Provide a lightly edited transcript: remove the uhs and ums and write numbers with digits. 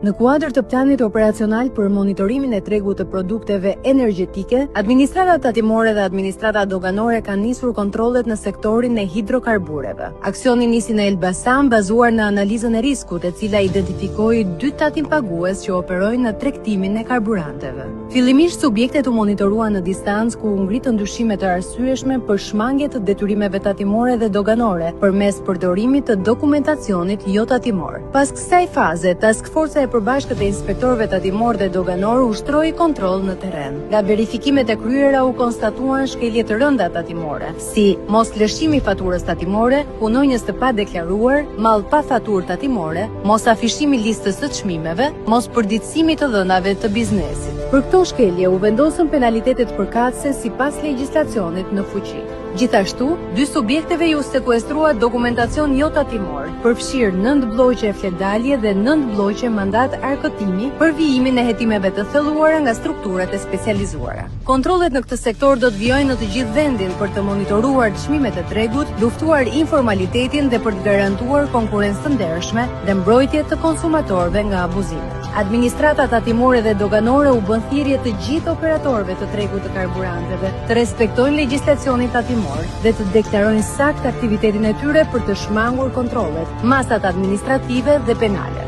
Në kuadër të planit operacional për monitorimin e tregut të produkteve energjetike, Administrata Tatimore dhe Administrata Doganore kanë nisur kontrollet në sektorin e hidrokarbureve. Aksioni nisi në Elbasan bazuar në analizën e riskut, e cila identifikoi 2 tatim pagues që operojnë në tregtimin e karburanteve. Fillimisht subjektet u monitoruan në distancë ku u ngritën dyshime të arsyeshme për shmangje të detyrimeve tatimore dhe doganore përmes përdorimit të dokumentacionit jo tatimor. Pas kësaj faze, Task Forca e përbashkët e inspektorëve tatimor dhe doganor ushtroi kontroll në terren. Nga verifikimet e kryera u konstatuan shkelje të rënda tatimore, si mos lëshimi faturës tatimore, punonjës të padeklaruar, mall pa faturë tatimore, mos afishimi listës së çmimeve, mos përditësimi të dhënave të biznesit. Për këto shkelje u vendosën penalitetet përkatëse sipas legjislacionit në fuqi. Gjithashtu, 2 subjekteve ju sekuestrua dokumentacion jo tatimor, përfshirë 9 blloqe fletdalje dhe 9 blloqe mandat arkëtimi për vijimin e hetimeve të thelluara nga strukturat e specializuara. Kontrollet në këtë sektor do të vijojnë në të gjithë vendin për të monitoruar çmimet e tregut, luftuar informalitetin dhe për të garantuar konkurrencë të ndershme dhe mbrojtje të konsumatorëve nga abuzimet. Administrata tatimore dhe doganore u bën thirrje të gjithë operatorëve të tregut të karburanteve të respektojnë legjislacionin tatimor dhe të deklarojnë saktë aktivitetin e tyre për të shmangur kontrollet, masat administrative dhe penale.